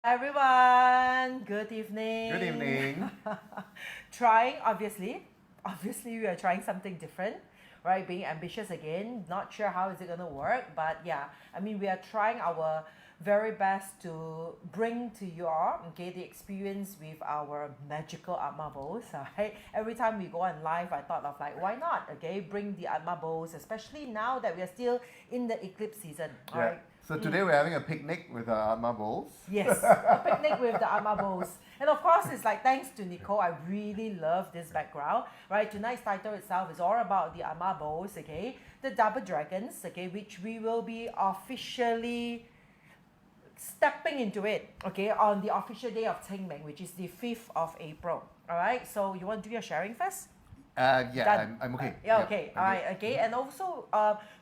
Everyone, good evening. Good evening. Trying, obviously, we are trying something different, right? Being ambitious again. Not sure how is it gonna work, but yeah, we are trying our very best to bring to you all, okay, the experience with our magical ATMA bowls. Right? Every time we go on live, I thought of like, why not? Okay, bring the ATMA bowls, especially now that we are still in the eclipse season. All Yeah. right. So today we're having a picnic with our Atma bowls. Yes, a picnic with the ATMA bowls. And of course, it's like thanks to Nicole, I really love this background, right? Tonight's title itself is all about the ATMA bowls, okay? The double dragons, okay, which we will be officially stepping into it, okay, on the official day of Meng, which is the 5th of April. All right, so you want to do your sharing first? Yeah, Done. I'm okay. Yeah, Yep, okay. I'm All good. right, okay. And also,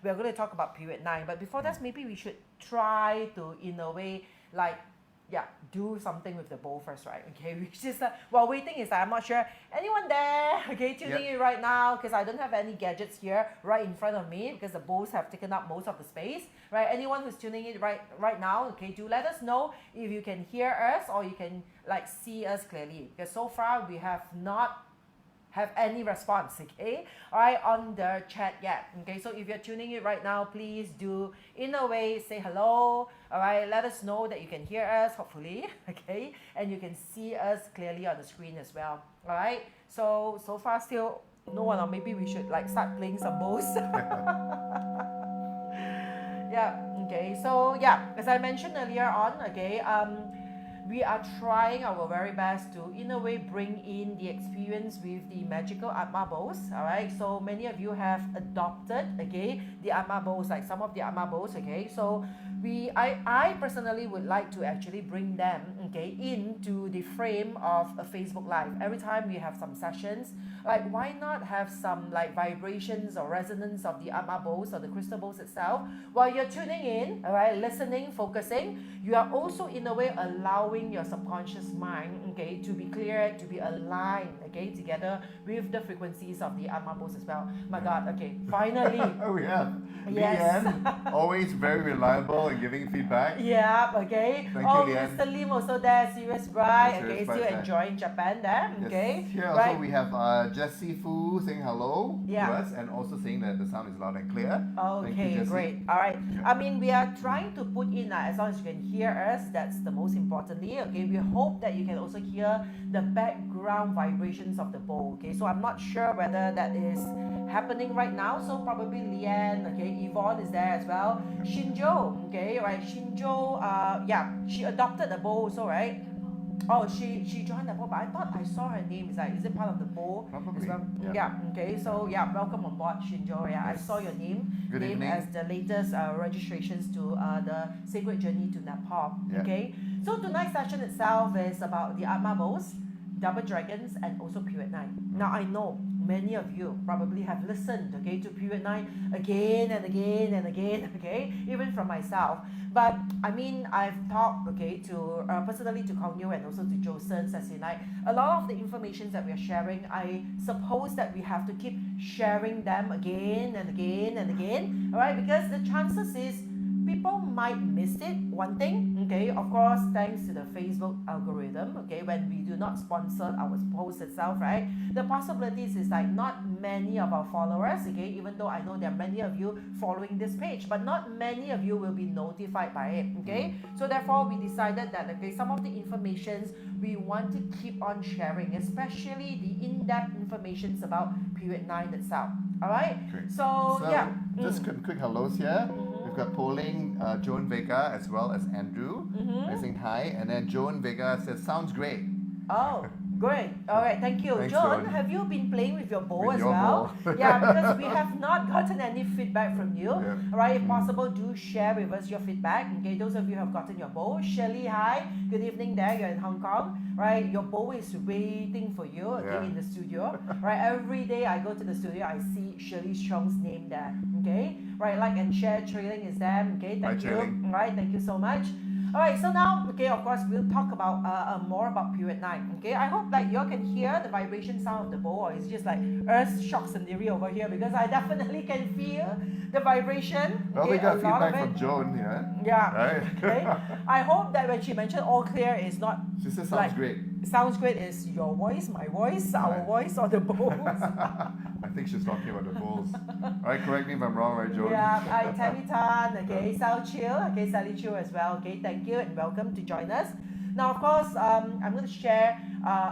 we're going to talk about period 9. But before that, maybe we should try to, in a way, like, yeah, do something with the bowl first, right? Okay, which is, while waiting is, I'm not sure anyone there, okay, tuning Yep. in right now, because I don't have any gadgets here right in front of me, because the bowls have taken up most of the space, right? Anyone who's tuning in right now, okay, do let us know if you can hear us or you can, like, see us clearly. Because so far, we have not have any response, okay, all right, on the chat yet. Okay, so if you're tuning in right now, please do in a way say hello, all right, let us know that you can hear us, hopefully, okay, and you can see us clearly on the screen as well. All right, so far still no one, or maybe we should like start playing some bowls. Yeah, okay, so yeah, as I mentioned earlier on, okay, we are trying our very best to in a way bring in the experience with the magical ATMA bowls. All right, so many of you have adopted, okay, the ATMA bowls, like some of the ATMA bowls, okay, so I personally would like to actually bring them, okay, into the frame of a Facebook Live. Every time we have some sessions, like why not have some like vibrations or resonance of the ATMA bowls or the crystal bowls itself while you're tuning in, all right, listening, focusing. You are also in a way allowing your subconscious mind, okay, to be clear, to be aligned, okay, together with the frequencies of the ATMA bowls as well. My God, okay, finally. We have Yes. Leanne, always very reliable in giving feedback. Yeah, okay. Thank Oh, you, Leanne. Mr. Lim also there, Serious Bride. Yes, Okay, Serious still Bride there. enjoying Japan there. Okay. Yes. Here also Right. we have Jessie Fu saying hello Yeah. to us and also saying that the sound is loud and clear. Thank you, Okay, Jessie. great. All right. We are trying to put in, as long as you can hear us, that's the most importantly. Okay, we hope that you can also hear the background vibrations of the bowl. Okay, so I'm not sure whether that is happening right now. So probably Leanne, okay, Yvonne is there as well. Shinjo, okay, right. Shinjo, yeah, she adopted the bowl also, right? Oh, she joined the bowl, but I thought I saw her name. Is it part of the bowl as Probably. well? Yeah. Yeah. Okay. So yeah, welcome on board, Shinjo. Yeah, Yes. I saw your name. Good Name evening. as the latest registrations to the Sacred Journey to Nepal. Yeah. Okay. So tonight's session itself is about the ATMA bowls, double dragons, and also period 9. Now I know many of you probably have listened, okay, to period 9 again and again and again, okay, even from myself. But I've talked, okay, to personally to Kong Yu and also to Josen, Sasinai. A lot of the information that we are sharing, I suppose that we have to keep sharing them again and again and again, all right? Because the chances is people might miss it. One thing, okay, of course, thanks to the Facebook algorithm, okay, when we do not sponsor our post itself, right? The possibilities is like not many of our followers, okay, even though I know there are many of you following this page, but not many of you will be notified by it, okay? So therefore, we decided that, okay, some of the informations we want to keep on sharing, especially the in-depth informations about period 9 itself. All right? Great. So yeah. Just quick hellos here. We've got polling Joan Vega as well as Andrew. They're saying hi. And then Joan Vega says, sounds great. Oh, great. All right, thank you. Thanks, John, John. have you been playing with your bowl With as your well? bowl. Yeah, because we have not gotten any feedback from you. Yeah. All right, if possible, do share with us your feedback. Okay, those of you who have gotten your bowl. Shirley, hi. Good evening there. You're in Hong Kong. Right, your bowl is waiting for you, okay, Yeah. in the studio. Right, every day I go to the studio, I see Shirley Chong's name there. Okay, right, like and share. Trailing is there. Okay, Hi, thank you. Trailing. All right, thank you so much. All right, so now, okay, of course, we'll talk about more about period 9. Okay, I hope like you all can hear the vibration sound of the bowl, or it's just like earth shock scenario over here, because I definitely can feel the vibration. Well, Okay, we got a lot of feedback it. from Joan here. Yeah. Right? Okay. I hope that when she mentioned all clear is not She says sounds like great. sounds great is your voice, my voice, our Right. voice, or the bowls. I think she's talking about the bowls. Alright, correct me if I'm wrong, right, Joan? Yeah, Tammy Tan, okay, Sal Chill, okay, Sally Chill as well, okay, thank you and welcome to join us. Now, of course, I'm going to share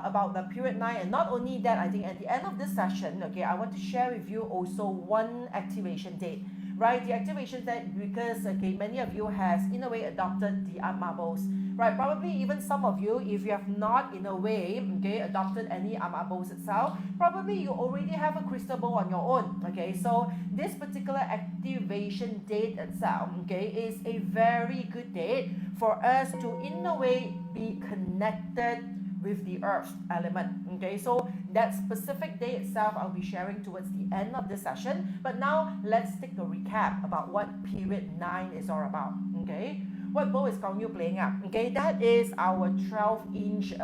about the period 9, and not only that, I think at the end of this session, okay, I want to share with you also one activation date, right? The activation date, because, okay, many of you has, in a way, adopted the art marbles, right? Probably even some of you, if you have not, in a way, okay, adopted any art marbles itself, probably you already have a crystal ball on your own, okay? So this particular activation date itself, okay, is a very good date for us to, in a way, be connected with the earth element. Okay, so that specific day itself I'll be sharing towards the end of this session. But now let's take a recap about what period 9 is all about. Okay, what bow is Kong Yu playing at? Okay, that is our 12-inch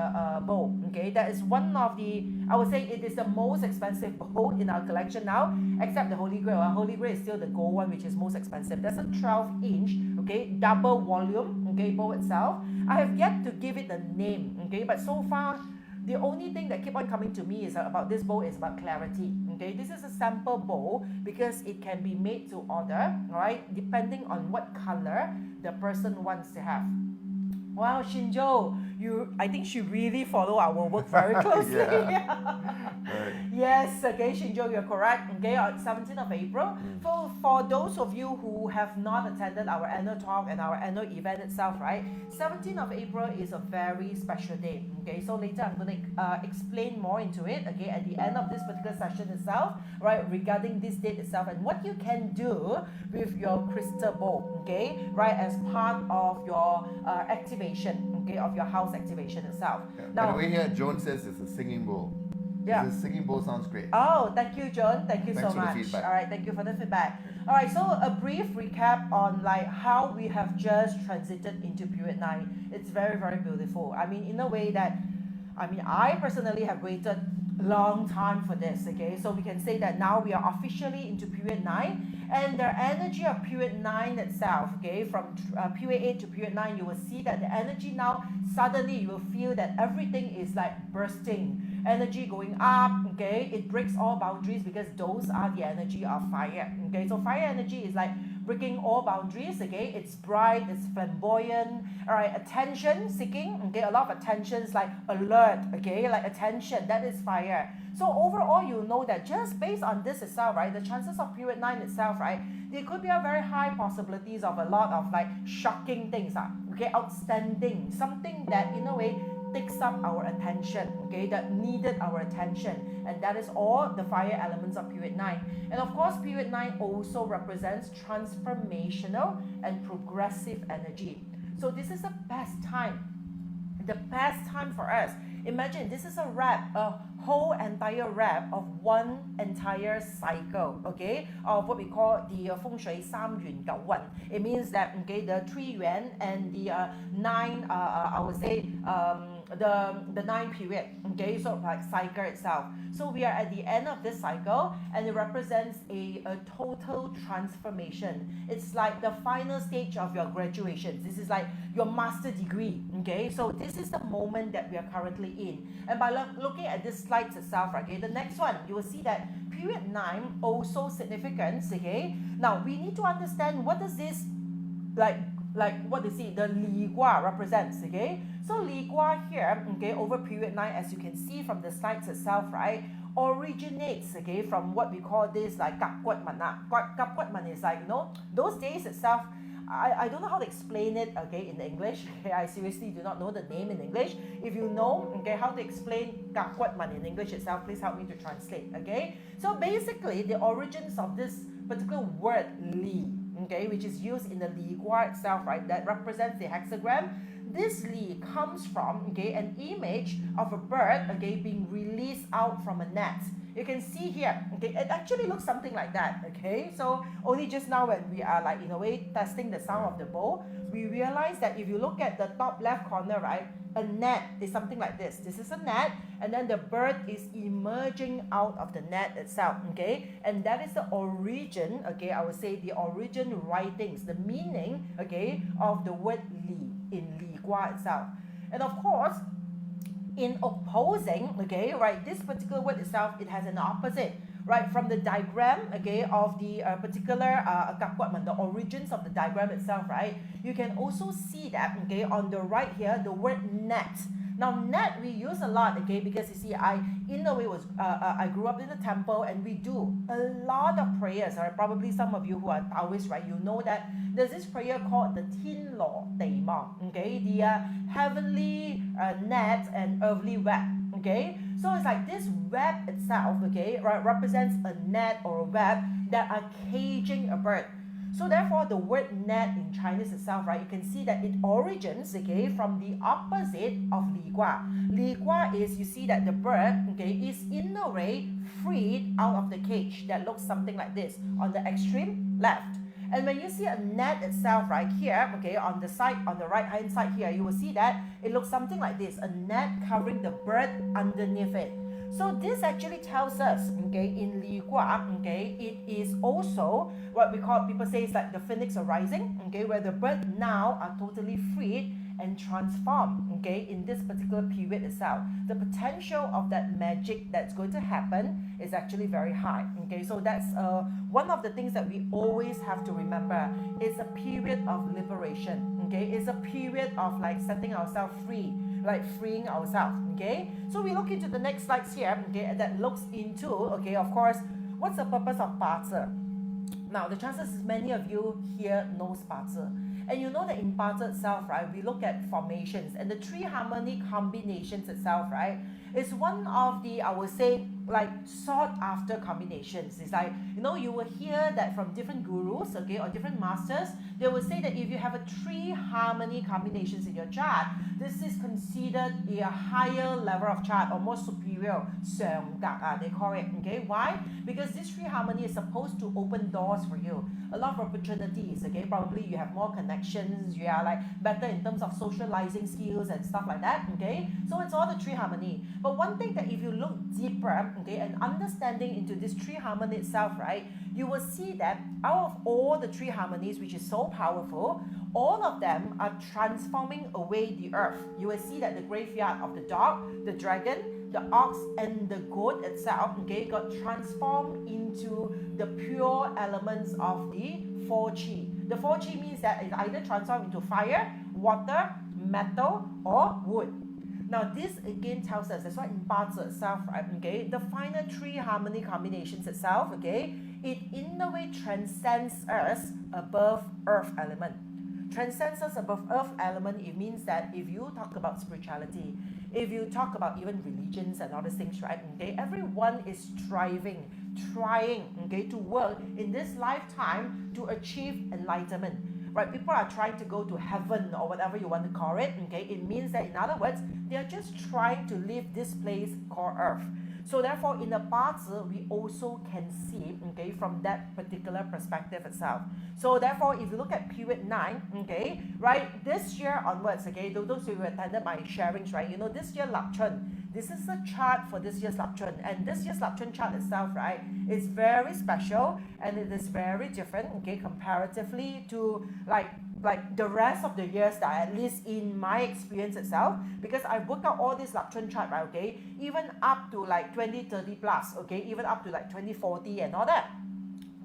bow. Okay, that is one of the, I would say it is the most expensive bow in our collection now, except the Holy Grail. Holy Grail is still the gold one, which is most expensive. That's a 12-inch, okay, double volume, okay, bow itself. I have yet to give it a name, okay, but so far the only thing that keep on coming to me is about this bow is about clarity. Okay, this is a sample bow because it can be made to order, right? Depending on what color the person wants to have. Wow, Shinjo, I think she really follow our work very closely. Right. Yes, okay, Shinjo, you're correct. Okay, on 17th of April. For those of you who have not attended our annual talk and our annual event itself, right? 17th of April is a very special day. Okay, so later I'm going to explain more into it, okay, at the end of this particular session itself, right, regarding this date itself and what you can do with your crystal ball, okay, right, as part of your activation, okay, of your house activation itself. Yeah. Now, By the way, here Joan says it's a singing bowl. yeah. The singing bowl sounds great. Oh, thank you, John. Thank you Thanks so for the much. feedback. All right, thank you for the feedback. All right, so a brief recap on like how we have just transited into period 9. It's very, very beautiful. I mean, in a way that, I personally have waited long time for this, okay? So we can say that now we are officially into period 9, and the energy of period 9 itself, okay, from period 8 to period 9, you will see that the energy now, suddenly you will feel that everything is like bursting, energy going up, okay? It breaks all boundaries because those are the energy of fire, okay? So fire energy is like breaking all boundaries, okay? It's bright, it's flamboyant, all right? Attention seeking, okay? A lot of attentions like alert, okay? Like attention, that is fire. So overall, you know that just based on this itself, right? The chances of period 9 itself, right? There could be a very high possibilities of a lot of like shocking things, okay? Outstanding, something that in a way takes up our attention, okay, that needed our attention, and that is all the fire elements of period 9. And of course, period 9 also represents transformational and progressive energy. So this is the best time for us. Imagine this is a wrap, a whole entire wrap of one entire cycle, okay, of what we call the feng shui 三元九運. It means that, okay, the 3 yuan and the 9, I would say, the 9 period, okay, so like cycle itself. So we are at the end of this cycle, and it represents a total transformation. It's like the final stage of your graduation. This is like your master degree, okay? So this is the moment that we are currently in. And by looking at this slides itself, okay, the next one, you will see that period 9 also significant, okay? Now, we need to understand what does this, like what is it, the Li Gua represents, okay? So Li Gua here, okay, over period 9, as you can see from the slides itself, right, originates, okay, from what we call this like Kap Kuat Man. Kap Kuat Man is like, you know, those days itself, I don't know how to explain it, okay, in English. Okay, I seriously do not know the name in English. If you know, okay, how to explain Kap Kuat Man in English itself, please help me to translate, okay? So basically, the origins of this particular word Li, okay, which is used in the Li Gua itself, right, that represents the hexagram. This Li comes from, okay, an image of a bird, okay, being released out from a net. you can see here, okay, it actually looks something like that, okay? So only just now when we are like in a way testing the sound of the bow, we realize that if you look at the top left corner, right, a net is something like this. This is a net, and then the bird is emerging out of the net itself, okay? And that is the origin, okay, I would say the origin writings, the meaning, okay, of the word li in Li Gua itself. And of course, in opposing, okay, right, this particular word itself, it has an opposite, right, from the diagram, okay, of the particular the origins of the diagram itself, right, you can also see that, okay, on the right here, the word net. Now, net we use a lot, okay, because you see, I grew up in the temple, and we do a lot of prayers, right? Probably some of you who are Taoists, right, you know that there's this prayer called the Tin Lo Dei Ma, okay, the heavenly net and earthly web, okay? So it's like this web itself, okay, right, represents a net or a web that are caging a bird. So therefore, the word net in Chinese itself, right, you can see that it origins, okay, from the opposite of Li Gua. Li Gua is, you see that the bird, okay, is in a way freed out of the cage that looks something like this on the extreme left. And when you see a net itself right here, okay, on the side, on the right hand side here, you will see that it looks something like this, a net covering the bird underneath it. So this actually tells us, okay, in Li Gua, okay, it is also what we call, people say it's like the phoenix arising, okay, where the bird now are totally freed and transformed, okay, in this particular period itself. The potential of that magic that's going to happen is actually very high, okay. So that's one of the things that we always have to remember. It's a period of liberation, okay. It's a period of like setting ourselves free, like freeing ourselves, okay. So we look into the next slides here, okay, that looks into, okay, of course, what's the purpose of Ba Zi? Now, the chances is many of you here knows Ba Zi. And you know that in Ba Zi itself, right, we look at formations, and the three harmony combinations itself, right, is one of the, I would say, like sought after combinations. It's like, you know, you will hear that from different gurus, okay, or different masters, they will say that if you have a three harmony combinations in your chart, this is considered a higher level of chart, or more superior, they call it, okay. Why? Because this three harmony is supposed to open doors for you, a lot of opportunities, okay. Probably you have more connections, you are like better in terms of socializing skills and stuff like that, okay. So it's all the three harmony. But one thing that if you look deeper, okay, and understanding into this three harmony itself, right, you will see that out of all the three harmonies, which is so powerful, all of them are transforming away the earth. You will see that the graveyard of the dog, the dragon, the ox, and the goat itself, okay, got transformed into the pure elements of the 4 Qi. The 4 Qi means that it either transformed into fire, water, metal, or wood. Now this again tells us, that's why in Ba Zi itself, right, okay, the final three harmony combinations itself, okay, it in a way transcends us above earth element. Transcends us above earth element, it means that if you talk about spirituality, if you talk about even religions and all these things, right, okay, everyone is striving, trying, okay, to work in this lifetime to achieve enlightenment. Right, people are trying to go to heaven or whatever you want to call it, okay. It means that, in other words, they are just trying to leave this place called earth. So therefore, in the Ba Zi, we also can see, okay, from that particular perspective itself. So therefore, if you look at period 9, okay, right, this year onwards, okay, those who attended my sharings, right, you know, this year Lap Chun, this is a chart for this year's Lap Chun, and this year's Lap Chun chart itself, right, is very special, and it is very different, okay, comparatively to like the rest of the years that, at least in my experience itself, because I worked out all this Lap Chun chart, right, okay, even up to like 2030 plus, okay, even up to like 2040 and all that.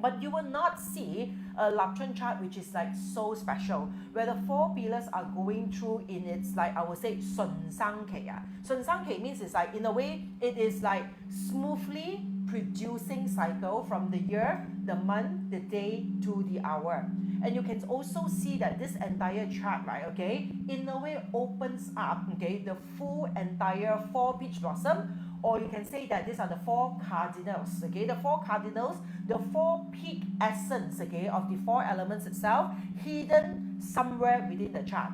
But you will not see a Lap Chun chart which is like so special, where the 4 pillars are going through in its, like, I would say, Sun Sang Ke. Sun Sang Ke means it's like, in a way, it is like smoothly producing cycle from the year, the month, the day to the hour. And you can also see that this entire chart, right, okay, in a way opens up, okay, the full entire 4 peach blossom, or you can say that these are the 4 cardinals, okay, the 4 cardinals, the 4 peak essence, okay, of the 4 elements itself, hidden somewhere within the chart.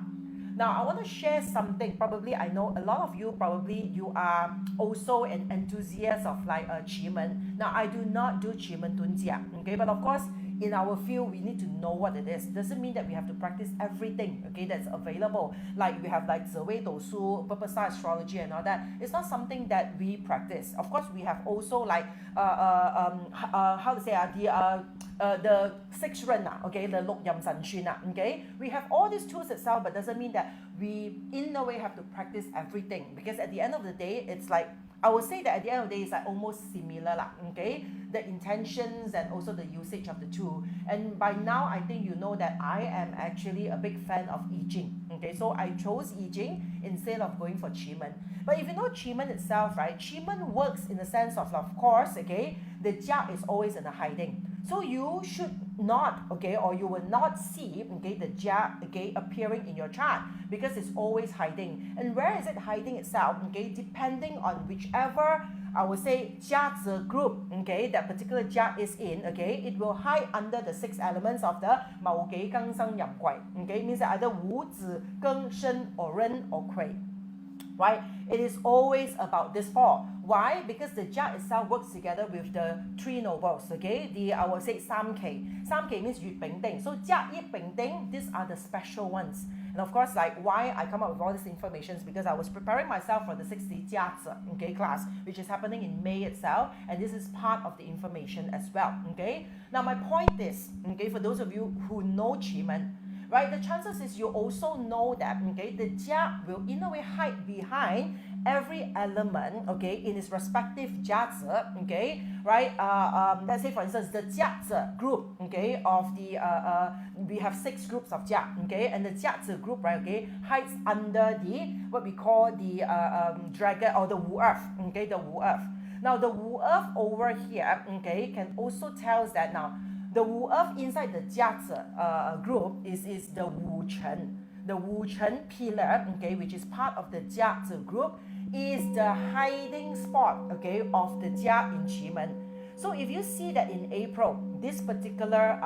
Now, I want to share something. Probably, I know a lot of you, probably you are also an enthusiast of like Qi. Now, I do not do Qi Tunjia, okay? But of course, in our field, we need to know what it is. Doesn't mean that we have to practice everything, okay, that's available. Like we have like Zewei Dosu, Purpose Star Astrology and all that. It's not something that we practice. Of course, we have also like, how to say, the six ren, okay, the Lok Yam San Xun, okay. We have all these tools itself, but doesn't mean that we in no way have to practice everything, because at the end of the day, it's like, I would say that at the end of the day, it's like almost similar, okay? The intentions and also the usage of the tool. And by now, I think you know that I am actually a big fan of I Ching, okay? So I chose I Ching instead of going for Qi. But if you know Qi itself, right? Qi works in the sense of course, okay, the Jia is always in a hiding. So you should not, okay, or you will not see, okay, the Jia, okay, appearing in your chart, because it's always hiding. And where is it hiding itself, okay, depending on whichever, I would say, Jia group, okay, that particular Jia is in, okay, it will hide under the 6 elements of the Mao Gei Gang Sang Yam Guai, okay, it means that either Wu, Zi, Geng, Shen, or Ren, or Kui. Right? It is always about this 4. Why? Because the Jia itself works together with the 3 nobles, okay? I would say 3K. 3K means Yu Bing Ding. So Jia, Yi, Bing Ding, these are the special ones. And of course, like why I come up with all this information is because I was preparing myself for the 60 Jia, okay, class, which is happening in May itself. And this is part of the information as well, okay? Now, my point is, okay, for those of you who know Qi, right, the chances is you also know that, okay, the Jia will in a way hide behind every element, okay, in its respective Jia, okay, right? Let's say for instance the Jia group, okay, of the we have 6 groups of Jia, okay, and the Jia group, right, okay, hides under the what we call the dragon or the Wu Earth, okay, the Wu Earth. Now the Wu Earth over here, okay, can also tell us that now the Wu Earth inside the Jia group is the Wu Chen. The Wu Chen pillar, okay, which is part of the Jia group, is the hiding spot, okay, of the Jia in Qi. So if you see that in April, this particular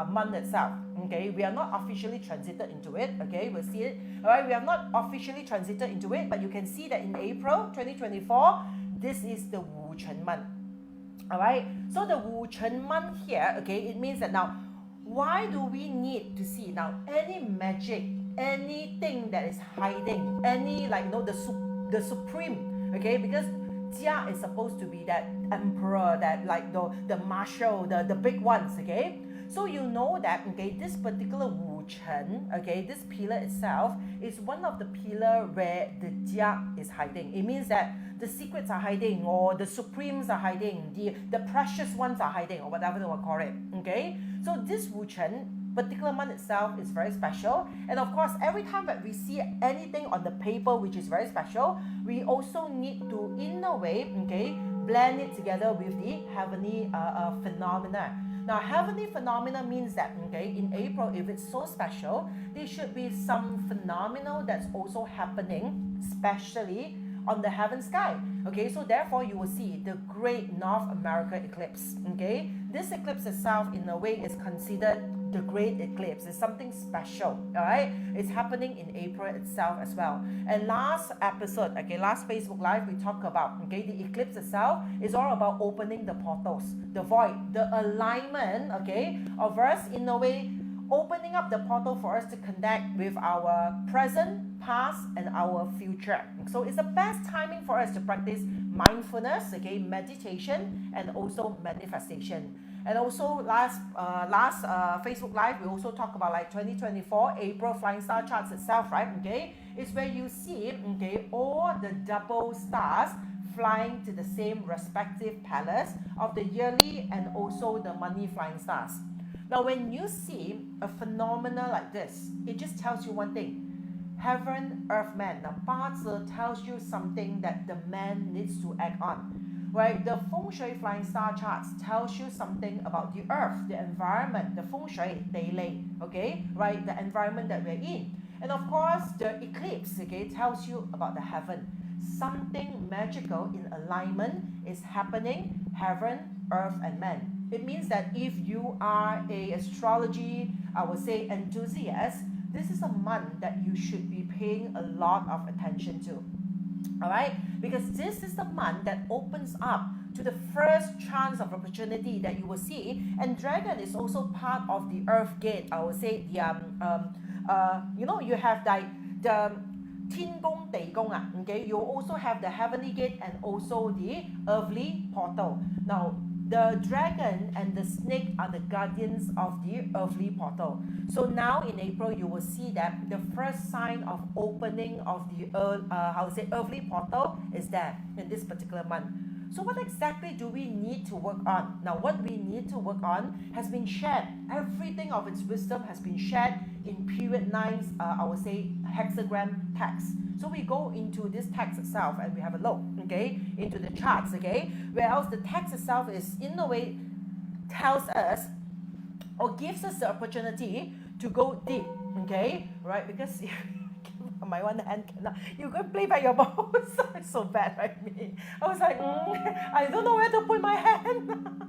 month itself, okay, we are not officially transited into it, okay, we'll see it, all right, we have not officially transited into it, but you can see that in April 2024, this is the Wu Chen month. All right, so the Wu Chen month here, okay, it means that now, why do we need to see now any magic, anything that is hiding, any like, you know, the supreme, okay, because Jia is supposed to be that emperor, that like the marshal, the big ones, okay. So you know that, okay, this particular Wu Chen, okay, this pillar itself is one of the pillar where the Jia is hiding. It means that the secrets are hiding, or the supremes are hiding, the precious ones are hiding, or whatever they will call it, okay. So this Wu Chen particular month itself is very special, and of course every time that we see anything on the paper which is very special, we also need to in a way, okay, blend it together with the heavenly phenomena. Now heavenly phenomena means that, okay, in April, if it's so special, there should be some phenomenal that's also happening, especially on the heaven sky, okay. So therefore you will see the great North America eclipse, okay. This eclipse itself in a way is considered the great eclipse. It's something special, all right. It's happening in April itself as well. And last episode, okay, last Facebook Live, we talked about, okay, the eclipse itself is all about opening the portals, the void, the alignment, okay, of us in a way opening up the portal for us to connect with our present, past, and our future. So it's the best timing for us to practice mindfulness, okay, meditation, and also manifestation. And also last Facebook Live, we also talk about like 2024 April flying star charts itself, right? Okay, it's where you see, okay, all the double stars flying to the same respective palace of the yearly and also the money flying stars. Now, when you see a phenomena like this, it just tells you one thing: heaven, earth, man. Now, 八字 tells you something that the man needs to act on. Right, the feng shui flying star charts tells you something about the earth, the environment, the feng shui, daily, okay, right, the environment that we're in. And of course, the eclipse, okay, tells you about the heaven. Something magical in alignment is happening, heaven, earth, and man. It means that if you are a astrology, I would say, enthusiast, this is a month that you should be paying a lot of attention to. All right, because this is the month that opens up to the first chance of opportunity that you will see. And dragon is also part of the earth gate. I would say the you have like the 天宫地宫 okay, you also have the heavenly gate and also the earthly portal. Now the dragon and the snake are the guardians of the earthly portal. So now in April, you will see that the first sign of opening of the earthly portal is there in this particular month. So what exactly do we need to work on? Now what we need to work on has been shared. Everything of its wisdom has been shared in period 9's, I would say, hexagram text. So we go into this text itself and we have a look, okay, into the charts, okay, where else the text itself is in a way tells us or gives us the opportunity to go deep, okay, right? Because my one hand cannot. You go play by your balls. It's so bad, right? Me. I was like, I don't know where to put my hand.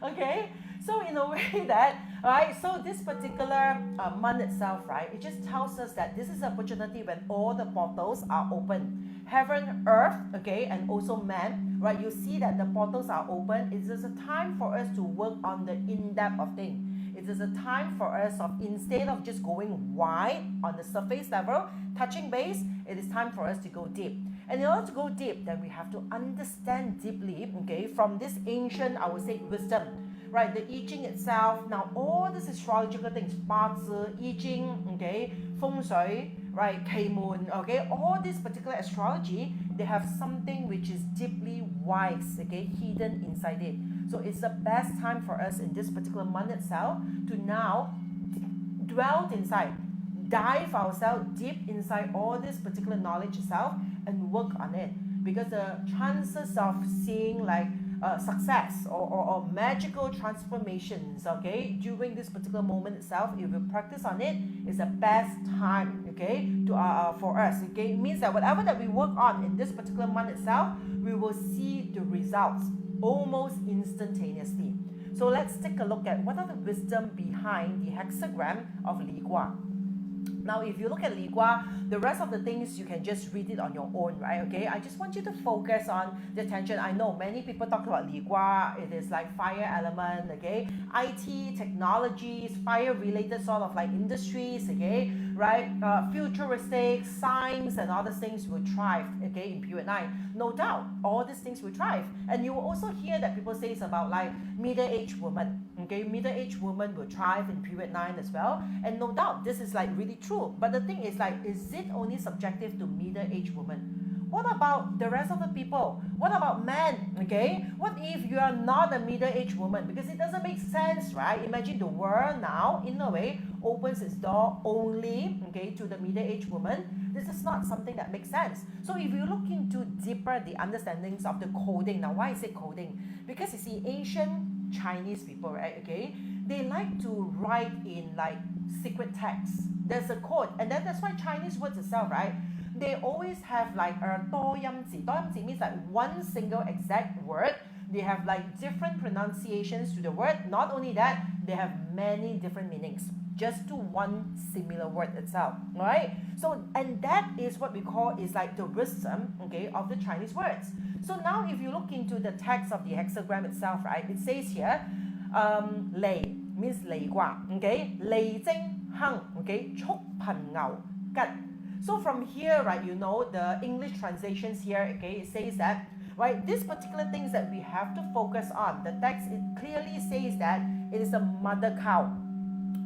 Okay, so in a way that, right, so this particular month itself, right, it just tells us that this is an opportunity when all the portals are open. Heaven, earth, okay, and also man, right, you see that the portals are open. It is a time for us to work on the in-depth of things. It is a time for us of, instead of just going wide on the surface level, touching base, it is time for us to go deep. And in order to go deep, then we have to understand deeply, okay, from this ancient, I would say, wisdom, right? The I Ching itself, now all these astrological things, 八字, I Ching, okay, feng shui, right, Kei Moon, okay, all this particular astrology, they have something which is deeply wise, okay, hidden inside it. So it's the best time for us in this particular month itself to now dwell inside, dive ourselves deep inside all this particular knowledge itself and work on it. Because the chances of seeing like success or magical transformations, okay, during this particular moment itself, if we practice on it, is the best time, okay, to for us, okay. It means that whatever that we work on in this particular month itself, we will see the results almost instantaneously. So let's take a look at what are the wisdom behind the hexagram of Li Gua. Now, if you look at Li Gua, the rest of the things you can just read it on your own, right? Okay, I just want you to focus on the attention. I know many people talk about Li Gua, it is like fire element, okay? IT, technologies, fire-related sort of like industries, okay? Right? Futuristic, science, and other things will thrive, okay, in period 9. No doubt, all these things will thrive. And you will also hear that people say about like middle-aged women, okay? Middle-aged women will thrive in period 9 as well. And no doubt, this is like really true. But the thing is like, is it only subjective to middle-aged women? What about the rest of the people? What about men? Okay, what if you are not a middle-aged woman? Because it doesn't make sense, right? Imagine the world now, in a way, opens its door only, okay, to the middle-aged woman. This is not something that makes sense. So if you look into deeper the understandings of the coding, now why is it coding? Because you see, ancient Chinese people, right? Okay, they like to write in like secret text. There's a code, and then that's why Chinese words itself, right? They always have like a 多音字. 多音字 means like one single exact word. They have like different pronunciations to the word. Not only that, they have many different meanings just to one similar word itself. Alright? So, and that is what we call is like the wisdom, okay, of the Chinese words. So now if you look into the text of the hexagram itself, right, it says here, Lei means 雷卦, okay, 雷精亨, okay, 畜朋牛吉. So from here, right, you know, the English translations here, okay, it says that, right, these particular things that we have to focus on, the text, it clearly says that it is a mother cow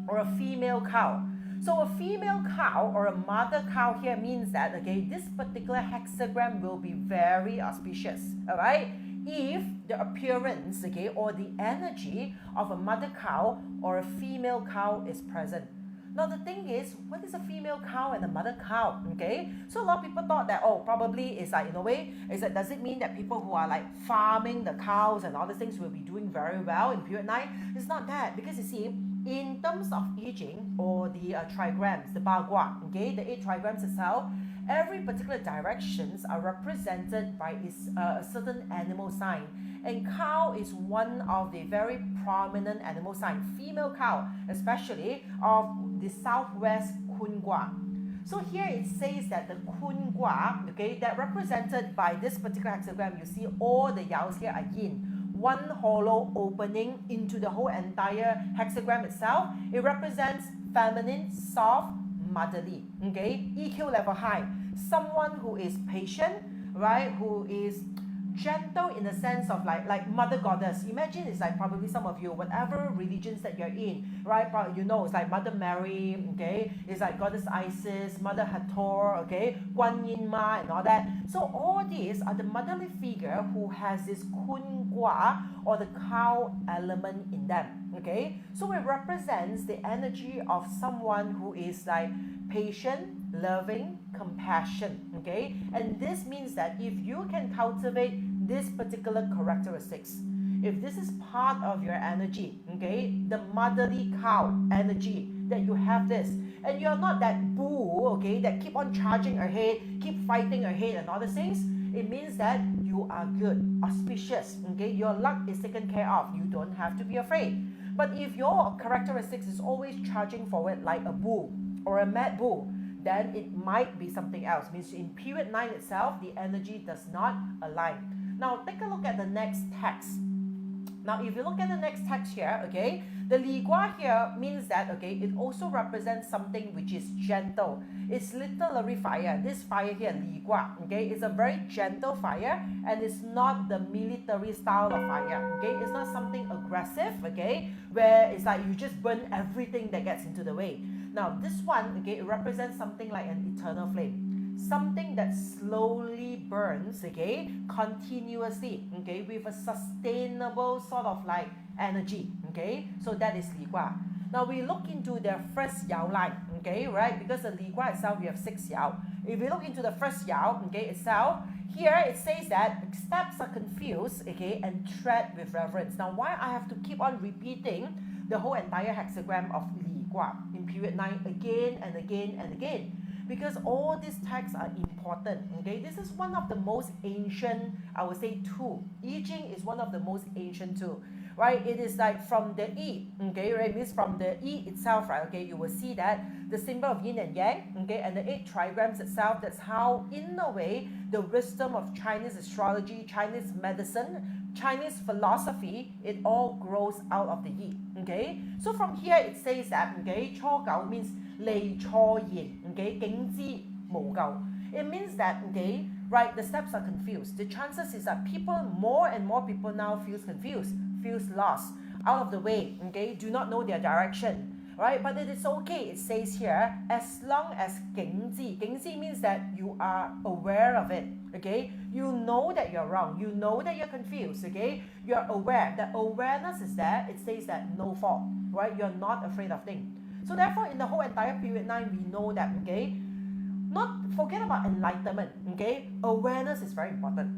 or a female cow. So a female cow or a mother cow here means that, okay, this particular hexagram will be very auspicious, all right, if the appearance, okay, or the energy of a mother cow or a female cow is present. Now the thing is, what is a female cow and a mother cow? Okay, so a lot of people thought that, oh, probably it's like, in a way, is that, does it mean that people who are like farming the cows and all these things will be doing very well in period 9? It's not that, because you see, in terms of I Ching or the trigrams, the Ba Gua, okay, the 8 trigrams itself, every particular directions are represented by a certain animal sign. And cow is one of the very prominent animal sign, female cow, especially of the southwest Kun Gua. So here it says that the Kun Gua, okay, that represented by this particular hexagram, you see all the yaos here are yin. One hollow opening into the whole entire hexagram itself. It represents feminine, soft, motherly, okay, EQ level high. Someone who is patient, right, who is gentle in the sense of like mother goddess. Imagine it's like probably some of you, whatever religions that you're in, right, you know, it's like Mother Mary, okay, it's like Goddess Isis, Mother Hathor, okay, Guan Yin Ma and all that. So all these are the motherly figure who has this Kun Gua or the cow element in them, okay. So it represents the energy of someone who is like patient, loving, compassion, okay. And this means that if you can cultivate this particular characteristics, if this is part of your energy, okay, the motherly cow energy, that you have this, and you're not that bull, okay, that keep on charging ahead, keep fighting ahead and all these things, it means that you are good, auspicious, okay, your luck is taken care of, you don't have to be afraid. But if your characteristics is always charging forward like a bull or a mad bull, then it might be something else. Means in period 9 itself, the energy does not align. Now take a look at the next text. Now if you look at the next text here, okay, the Li Gua here means that, okay, it also represents something which is gentle. It's literally fire. This fire here, Li Gua, okay, it's a very gentle fire, and it's not the military style of fire, okay, it's not something aggressive, okay, where it's like you just burn everything that gets into the way. Now this one, okay, it represents something like an eternal flame, something that slowly burns, okay, continuously, okay, with a sustainable sort of like energy, okay. So that is Li Gua. Now we look into the first Yao line, okay, right, because the Li Gua itself, we have 6 Yao. If we look into the first Yao, okay, itself, here it says that steps are confused, okay, and tread with reverence. Now why I have to keep on repeating the whole entire hexagram of Li Gua in period 9 again and again and again? Because all these texts are important, okay. This is one of the most ancient, I would say, tool. I Ching is one of the most ancient tool, right? It is like from the I, okay, right? It means from the I itself, right? Okay, you will see that the symbol of yin and yang, okay, and the 8 trigrams itself. That's how, in a way, the wisdom of Chinese astrology, Chinese medicine, Chinese philosophy, it all grows out of the Yi, okay. So from here it says that, okay, 初九 means 離錯言, okay, 景之無咎. It means that, okay, right, the steps are confused. The chances is that people, more and more people now feels confused, feels lost, out of the way, okay, do not know their direction, right? But it is okay, it says here, as long as 景之. 景之 means that you are aware of it, okay? You know that you're wrong, you know that you're confused, okay? You're aware, the awareness is there, it says that no fault, right? You're not afraid of things. So therefore, in the whole entire period 9, we know that, okay, not forget about enlightenment, okay? Awareness is very important,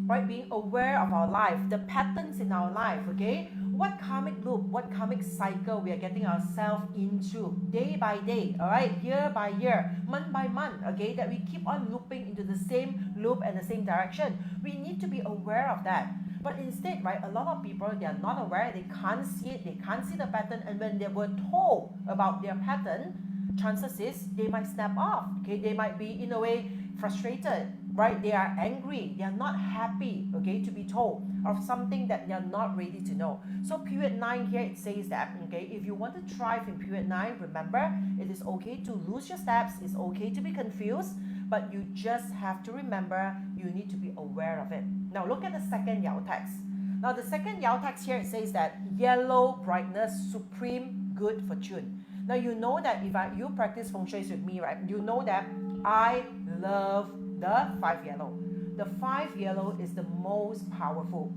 right? Being aware of our life, the patterns in our life, okay? What karmic loop, what karmic cycle we are getting ourselves into day by day, all right? Year by year, month by month, okay? That we keep on looping into the same loop and the same direction. We need to be aware of that. But instead, right, a lot of people, they are not aware, they can't see it, they can't see the pattern, and when they were told about their pattern, chances is they might snap off, okay? They might be, in a way, frustrated, right? They are angry, they are not happy, okay, to be told of something that they are not ready to know. So period 9 here, it says that, okay, if you want to thrive in period 9, remember, it is okay to lose your steps, it's okay to be confused, but you just have to remember, you need to be aware of it. Now look at the second Yao text. Now the second Yao text here, it says that yellow brightness, supreme good fortune. Now you know that if you practice feng shui with me, right, you know that I love the 5 yellow. The 5 yellow is the most powerful,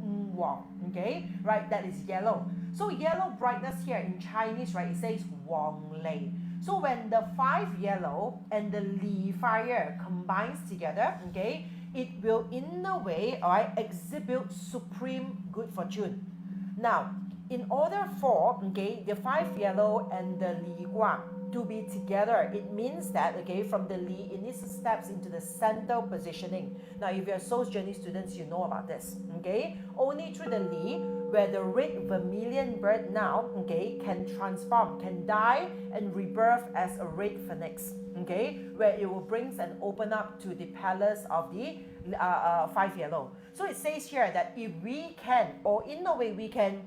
okay, right, that is yellow. So yellow brightness here in Chinese, right, it says Wang Lei. So when the 5 yellow and the Li fire combines together, okay, it will in a way, all right, exhibit supreme good fortune. Now, in order for, okay, the 5 yellow and the Li Gua to be together, it means that, okay, from the Li, it needs to steps into the center positioning. Now, if you're Soul's Journey students, you know about this, okay? Only through the Li where the red vermilion bird now, okay, can transform, can die and rebirth as a red phoenix, okay, where it will bring and open up to the palace of the five yellow. So it says here that if we can, or in a way we can,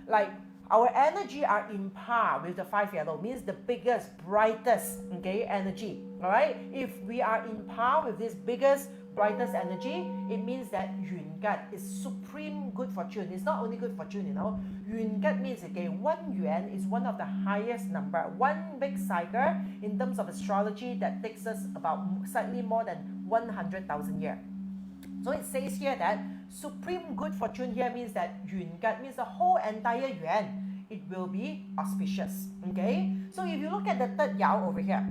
like our energy are in par with the five yellow, means the biggest, brightest, okay, energy. All right, if we are in par with this biggest, brightest energy, it means that Yun Gat is supreme good fortune. It's not only good fortune, you know. Yun Gat means, okay, 1 yuan is one of the highest number, one big cycle in terms of astrology that takes us about slightly more than 100,000 years. So it says here that supreme good fortune here means that Yun Gat means the whole entire yuan, it will be auspicious. Okay, so if you look at the third yao over here,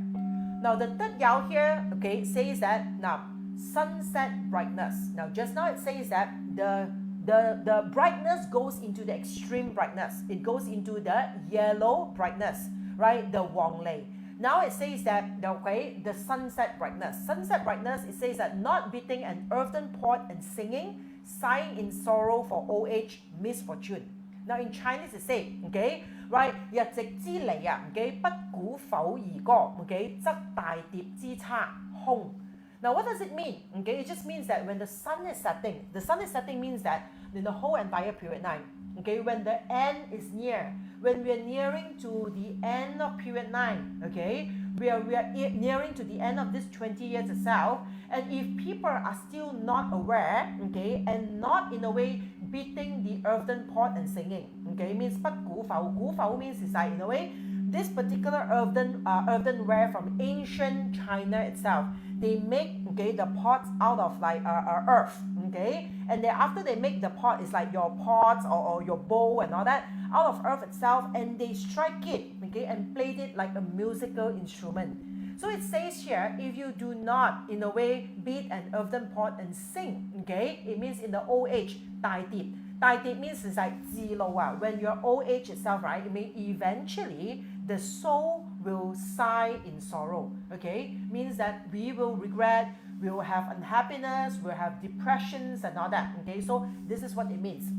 now the third yao here, okay, says that now sunset brightness. Now just now it says that the brightness goes into the extreme brightness. It goes into the yellow brightness, right? The Wang Lei. Now it says that, okay, the sunset brightness. Sunset brightness, it says that not beating an earthen pot and singing, sighing in sorrow for old age, misfortune. Now in Chinese it says, okay, right, 日夕之離啊, okay, 不鼓否而歌, okay, 則大碟之差空. Now what does it mean? Okay, it just means that when the sun is setting means that in the whole entire period 9, okay, when the end is near, when we are nearing to the end of period 9, okay, we are nearing to the end of this 20 years itself, and if people are still not aware, okay, and not in a way beating the earthen pot and singing, okay, means 不鼓否, 鼓否 means is like in a way this particular earthenware from ancient China itself, they make, okay, the pots out of like earth, okay, and then after they make the pot, it's like your pots or your bowl and all that out of earth itself, and they strike it, okay, and played it like a musical instrument. So it says here, if you do not in a way beat an earthen pot and sing, okay, it means in the old age, 大碟. 大碟 means it's like 至老啊, when you're old age itself, right, it may eventually the soul will sigh in sorrow, okay, means that we will regret, we will have unhappiness, we'll have depressions and all that, okay, so this is what it means.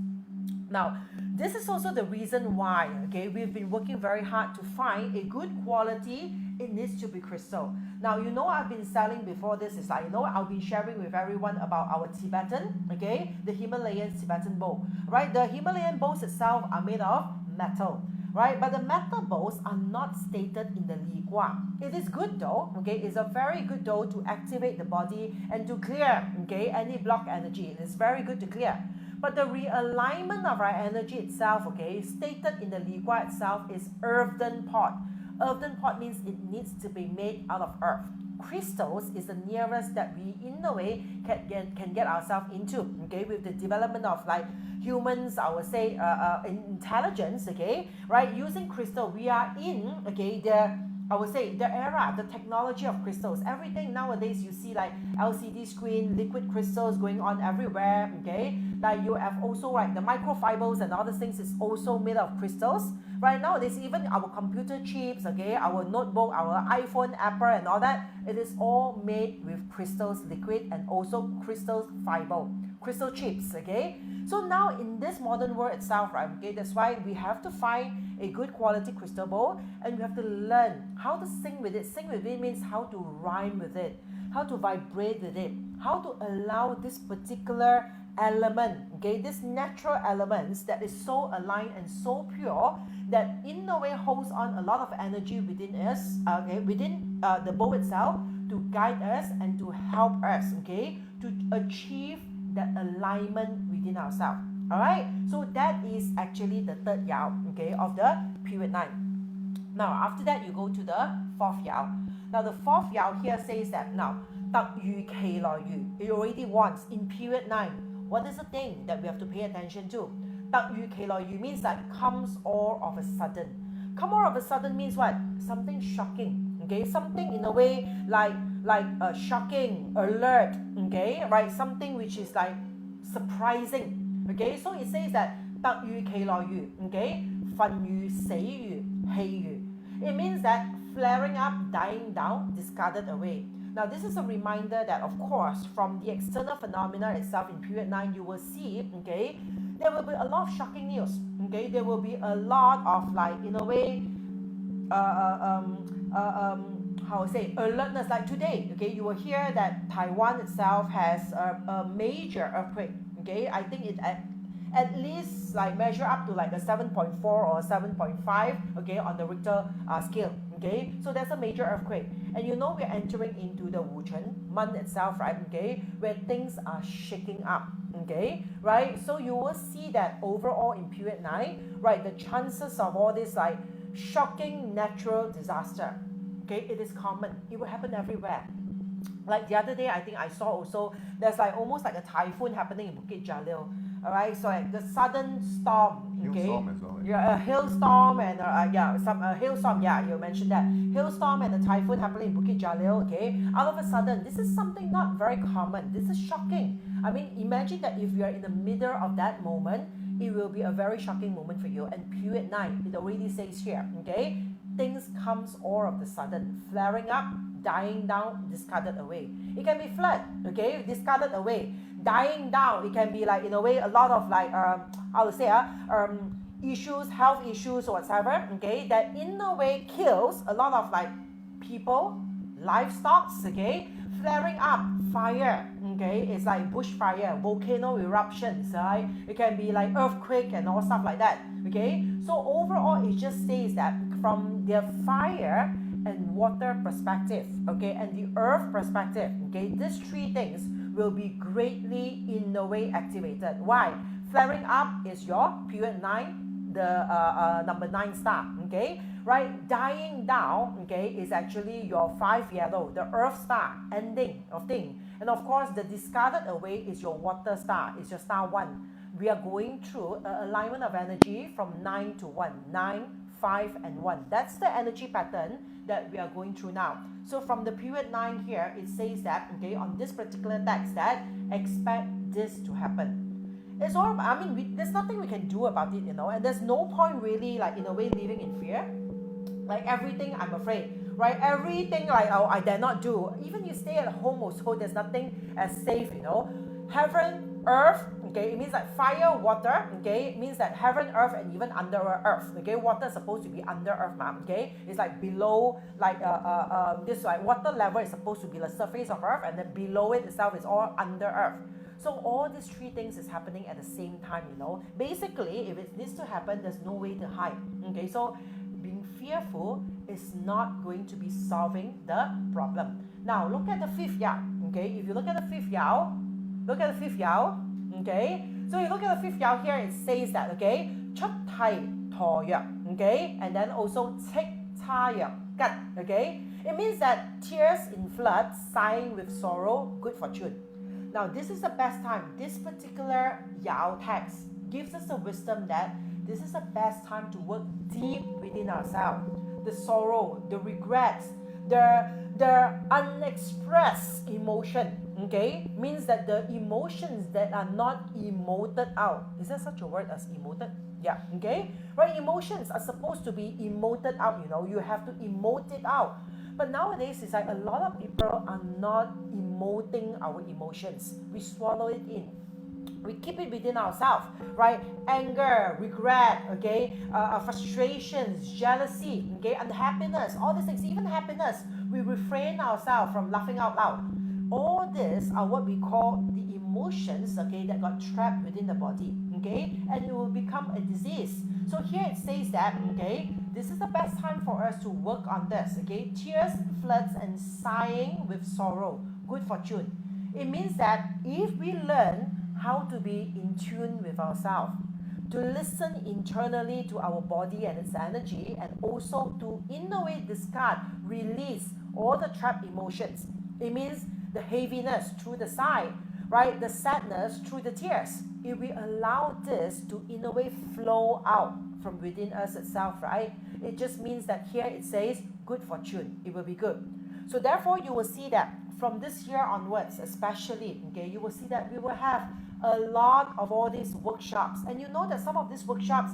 Now, this is also the reason why, okay, we've been working very hard to find a good quality. It needs to be crystal. Now, you know, I've been selling before this is like, you know, I'll be sharing with everyone about our Tibetan, okay, the Himalayan Tibetan bowl, right? The Himalayan bowls itself are made of metal, right? But the metal bowls are not stated in the Li Gua. It is good though, okay? It's a very good though to activate the body and to clear, okay, any blocked energy. It is very good to clear. But the realignment of our energy itself, okay, stated in the Li Gua itself is earthen pot. Earthen pot means it needs to be made out of earth. Crystals is the nearest that we in a way can get ourselves into, okay, with the development of like humans, I would say intelligence, okay, right, using crystal, we are in, okay, I would say the era, the technology of crystals. Everything nowadays you see like LCD screen, liquid crystals going on everywhere, okay, like you have also like the microfibers and other things is also made of crystals. Right nowadays, even our computer chips, okay, our notebook, our iPhone, Apple and all that, it is all made with crystals liquid and also crystals fiber, crystal chips, okay. So now in this modern world itself, right, okay, that's why we have to find a good quality crystal bowl and we have to learn how to sing with it. Sing with it means how to rhyme with it, how to vibrate with it, how to allow this particular element, okay, this natural elements that is so aligned and so pure that in a way holds on a lot of energy within us, okay, within the bowl itself to guide us and to help us, okay, to achieve that alignment within ourselves. All right, so that is actually the third yao, okay, of the period 9. Now after that you go to the fourth yao. Now the fourth yao here says that now 突如其來如, it already wants in period 9. What is the thing that we have to pay attention to? 突如其來如 means that comes all of a sudden. Come all of a sudden means what? Something shocking, okay? Something in a way like shocking, alert, okay? Right? Something which is like surprising, okay? So it says that 突如其來如, okay? 焚如死如棄如. It means that flaring up, dying down, discarded away. Now, this is a reminder that, of course, from the external phenomena itself in period 9, you will see, okay, there will be a lot of shocking news. Okay, there will be a lot of like in a way, how to say, alertness. Like today, okay, you will hear that Taiwan itself has a major earthquake. Okay, I think it at least like measure up to like a 7.4 or 7.5, okay, on the Richter scale. Okay, so that's a major earthquake, and you know we're entering into the Wuchen month itself, right? Okay, where things are shaking up. Okay, right? So you will see that overall in period 9, right, the chances of all this like shocking natural disaster, okay, it is common. It will happen everywhere. Like the other day, I think I saw also there's like almost like a typhoon happening in Bukit Jalil. All right, so like the sudden storm, okay, Hailstorm as well. yeah, a hailstorm and yeah, some hailstorm. Yeah, you mentioned that hailstorm and a typhoon happening in Bukit Jalil. Okay, all of a sudden, this is something not very common. This is shocking. I mean, imagine that if you are in the middle of that moment, it will be a very shocking moment for you. And period 9, it already says here. Okay, things comes all of the sudden, flaring up, dying down, discarded away. It can be flood, okay, discarded away, dying down. It can be like in a way a lot of like I would say issues, health issues or whatever, okay, that in a way kills a lot of like people, livestock, okay, flaring up, fire, okay, it's like bushfire, volcano eruptions, right? It can be like earthquake and all stuff like that, okay. So overall, it just says that from the fire and water perspective, okay, and the earth perspective, okay, these three things will be greatly in a way activated. Why? Flaring up is your period 9, the number 9 star, okay, right? Dying down, okay, is actually your 5 yellow, the earth star, ending of thing. And of course, the discarded away is your water star, is your star 1. We are going through an alignment of energy from 9 to 1, 9, 5 and 1. That's the energy pattern that we are going through now. So from the period 9 here, it says that, okay, on this particular text, that expect this to happen. It's all, I mean, there's nothing we can do about it, you know, and there's no point really like in a way living in fear. Like everything I'm afraid, right? Everything like, oh, I dare not do. Even you stay at home also, there's nothing as safe, you know. Heaven, earth, okay, it means like fire, water, okay, it means that heaven, earth, and even under earth, okay. Water is supposed to be under earth, okay. It's like below, like this like water level is supposed to be the surface of earth, and then below it itself is all under earth. So all these three things is happening at the same time, you know. Basically, if it needs to happen, there's no way to hide, okay. So being fearful is not going to be solving the problem. Now look at the 5th Yao, okay. If you look at the 5th Yao, look at the 5th Yao, okay. So you look at the 5th Yao here, it says that, okay, 出題陀藥, okay, and then also 叱嗟藥吉, okay. It means that tears in flood, sighing with sorrow, good fortune. Now this is the best time. This particular Yao text gives us the wisdom that this is the best time to work deep within ourselves. The sorrow, the regrets, the unexpressed emotion, okay, means that the emotions that are not emoted out. Is there such a word as emoted? Yeah, okay, right? Emotions are supposed to be emoted out, you know, you have to emote it out. But nowadays, it's like a lot of people are not emoting our emotions. We swallow it in. We keep it within ourselves, right? Anger, regret, okay, frustrations, jealousy, okay, unhappiness, all these things, even happiness. We refrain ourselves from laughing out loud. All these are what we call the emotions, okay, that got trapped within the body, okay, and it will become a disease. So here it says that, okay, this is the best time for us to work on this, okay, tears, floods, and sighing with sorrow, good fortune. It means that if we learn how to be in tune with ourselves, to listen internally to our body and its energy, and also to, in a way, discard, release all the trapped emotions. It means the heaviness through the sigh, right? The sadness through the tears. If we allow this to, in a way, flow out from within us itself, right? It just means that here it says good fortune. It will be good. So therefore, you will see that from this year onwards, especially, okay, you will see that we will have a lot of all these workshops. And you know that some of these workshops,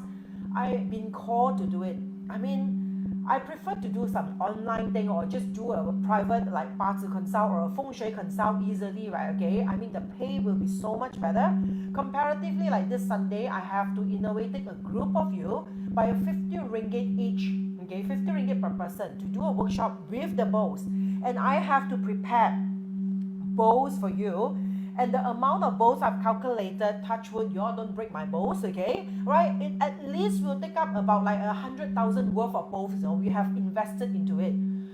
I've been called to do it. I mean, I prefer to do some online thing or just do a private like 八字 consult or a feng shui consult easily, right? Okay, I mean the pay will be so much better. Comparatively, like this Sunday, I have to in a way take a group of you by a 50 ringgit each, okay, 50 ringgit per person to do a workshop with the bowls. And I have to prepare bowls for you, and the amount of bowls I've calculated, touch wood, y'all don't break my bowls, okay, right? It at least will take up about like 100,000 worth of bowls, we have invested into it,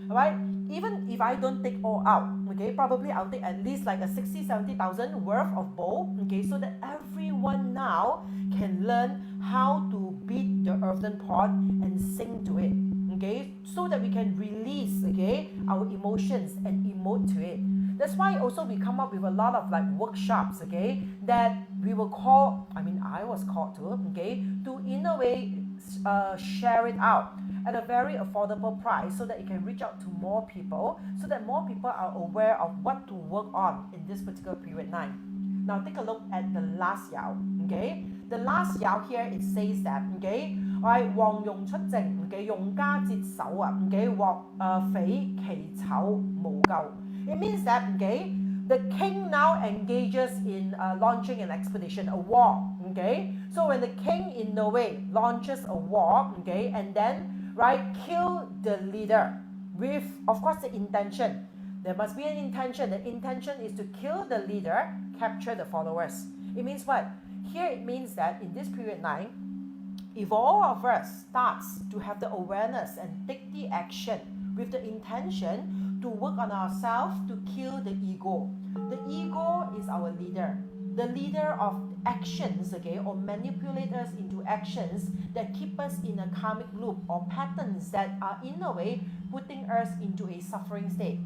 all right? Even if I don't take all out, okay, probably I'll take at least like a 60-70,000 worth of bowl, okay, so that everyone now can learn how to beat the earthen pot and sing to it, okay, so that we can release, okay, our emotions and emote to it. That's why also we come up with a lot of like workshops, okay, that we will call, I mean I was called to, okay, to in a way share it out at a very affordable price so that it can reach out to more people, so that more people are aware of what to work on in this particular period 9. Now take a look at the last Yao, okay. The last Yao here, it says that, okay, 黃蓉出征 okay, 用家節手啊 okay, 獲匪其醜無咎. It means that, okay, the king now engages in launching an expedition, a war, okay. So when the king in a way launches a war, okay, and then, right, kill the leader with, of course, the intention. There must be an intention. The intention is to kill the leader, capture the followers. It means what? Here it means that in this period 9, if all of us starts to have the awareness and take the action with the intention to work on ourselves to kill the ego. The ego is our leader. The leader of actions, okay, or manipulate us into actions that keep us in a karmic loop or patterns that are in a way putting us into a suffering state.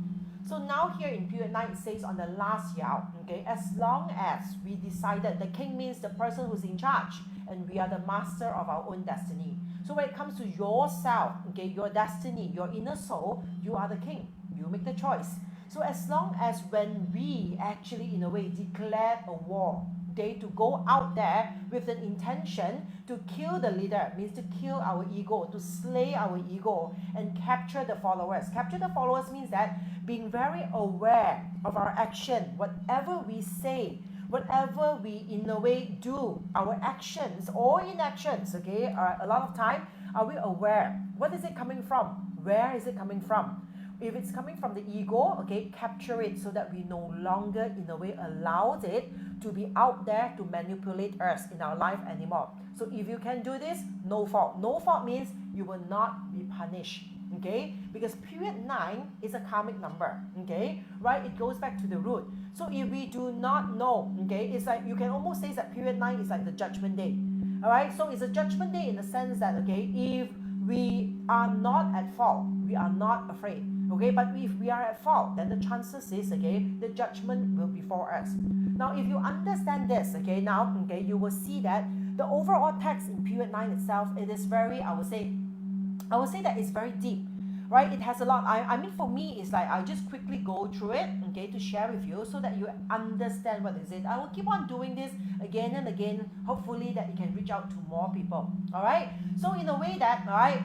So now here in period 9 it says on the last Yao, okay, as long as we decided, the king means the person who's in charge and we are the master of our own destiny. So when it comes to yourself, okay, your destiny, your inner soul, you are the king. You make the choice. So as long as when we actually in a way declare a war, okay, to go out there with an intention to kill the leader, means to kill our ego, to slay our ego and capture the followers. Capture the followers means that being very aware of our action, whatever we say, whatever we in a way do, our actions or inactions, okay, a lot of time, are we aware? What is it coming from? Where is it coming from? If it's coming from the ego, okay, capture it so that we no longer in a way allows it to be out there to manipulate us in our life anymore. So if you can do this, no fault. No fault means you will not be punished, okay? Because period 9 is a karmic number, okay? Right? It goes back to the root. So if we do not know, okay, it's like you can almost say that period 9 is like the judgment day. All right? So it's a judgment day in the sense that, okay, if we are not at fault, we are not afraid. Okay, but if we are at fault, then the chances is, okay, the judgment will be for us. Now, if you understand this, okay, now, okay, you will see that the overall text in period 9 itself, it is very, I would say that it's very deep, right? It has a lot. I mean, for me, it's like I just quickly go through it, okay, to share with you so that you understand what is it. I will keep on doing this again and again, hopefully that it can reach out to more people, all right? So in a way that, all right,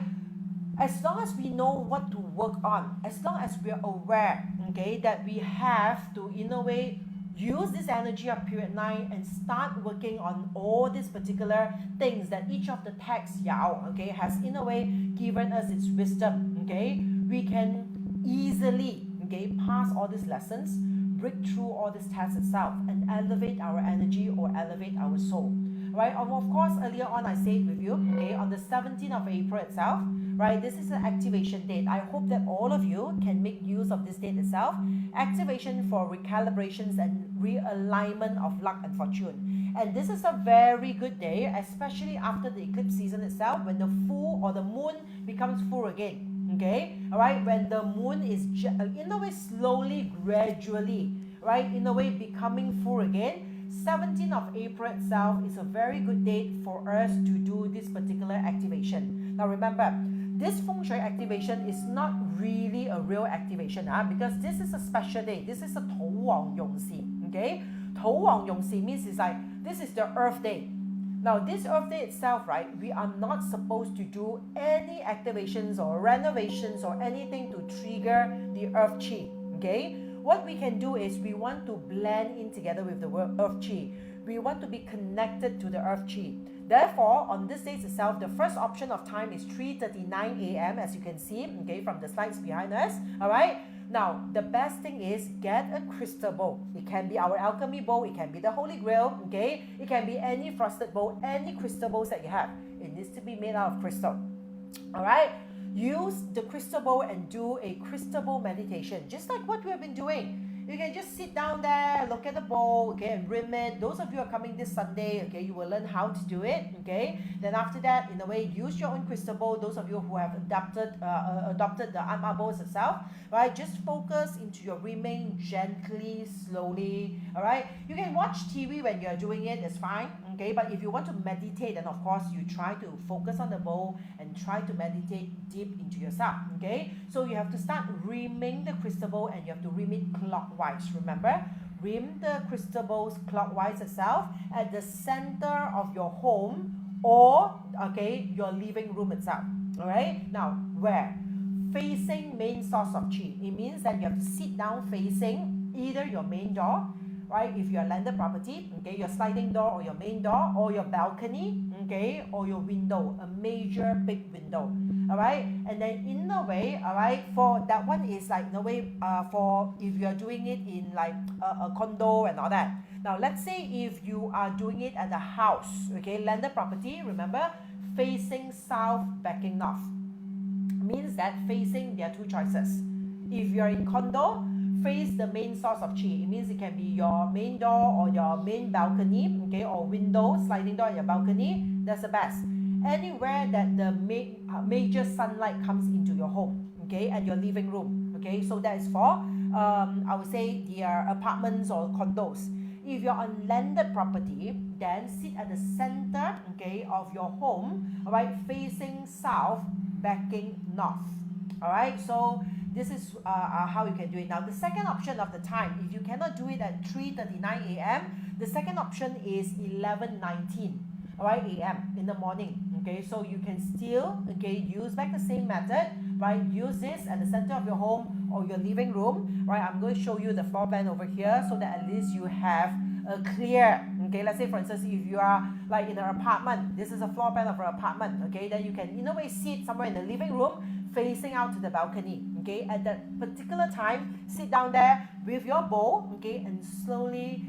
as long as we know what to work on, as long as we are aware, okay, that we have to, in a way, use this energy of period 9 and start working on all these particular things that each of the texts, Yao, okay, has in a way given us its wisdom, okay, we can easily, okay, pass all these lessons, break through all these tests itself and elevate our energy or elevate our soul. Right? Of course, earlier on I said with you, okay, on the 17th of April itself, right, this is an activation date. I hope that all of you can make use of this date itself. Activation for recalibrations and realignment of luck and fortune. And this is a very good day, especially after the eclipse season itself, when the full or the moon becomes full again. Okay? Alright, when the moon is in a way slowly, gradually, right, in a way becoming full again. 17th of April itself is a very good date for us to do this particular activation. Now remember, this feng shui activation is not really a real activation because this is a special day. This is a 土黃用事, okay? 土黃用事 means it's like, this is the earth day. Now, this Earth Day itself, right, we are not supposed to do any activations or renovations or anything to trigger the Earth Chi, okay? What we can do is we want to blend in together with the Earth Chi. We want to be connected to the Earth Chi. Therefore, on this day itself, the first option of time is 3:39 a.m. as you can see, okay, from the slides behind us, all right? Now, the best thing is get a crystal bowl. It can be our alchemy bowl, it can be the Holy Grail, okay? It can be any frosted bowl, any crystal bowls that you have. It needs to be made out of crystal, all right? Use the crystal bowl and do a crystal bowl meditation, just like what we have been doing. You can just sit down there, look at the bowl, okay, and rim it. Those of you who are coming this Sunday, okay, you will learn how to do it, okay. Then after that, in a way, use your own crystal bowl. Those of you who have adopted the ATMA bowls itself, right, just focus into your rimming gently, slowly, all right. You can watch TV when you're doing it, it's fine, okay. But if you want to meditate, then of course, you try to focus on the bowl and try to meditate deep into yourself, okay. So you have to start rimming the crystal bowl and you have to rim it clockwise. Remember, rim the crystal bowls clockwise itself at the center of your home or, okay, your living room itself. All right. Now, where? Facing main source of chi. It means that you have to sit down facing either your main door, right? If you're a landed property, okay, your sliding door or your main door or your balcony, okay, or your window, a major big window. All right, and then in a way, all right, for that one is like in a way for if you're doing it in like a condo and all that. Now let's say if you are doing it at a house, okay, landed property, remember, facing south, backing north, means that facing, there are two choices. If you're in condo, face the main source of chi. It means it can be your main door or your main balcony, okay, or window, sliding door at your balcony. That's the best. Anywhere that the major sunlight comes into your home, okay, and your living room, okay. So that is for I would say their apartments or condos. If you're on landed property, then sit at the center, okay, of your home, all right, facing south, backing north. All right, so this is how you can do it. Now, the second option of the time, if you cannot do it at 3:39 a.m., the second option is 11:19, all right, a.m. in the morning. Okay, so you can still, okay, use back the same method, right? Use this at the center of your home or your living room, right? I'm going to show you the floor plan over here so that at least you have a clear, okay, let's say for instance, if you are like in an apartment, this is a floor plan of an apartment, okay, then you can in a way sit somewhere in the living room facing out to the balcony, okay, at that particular time, sit down there with your bowl, okay, and slowly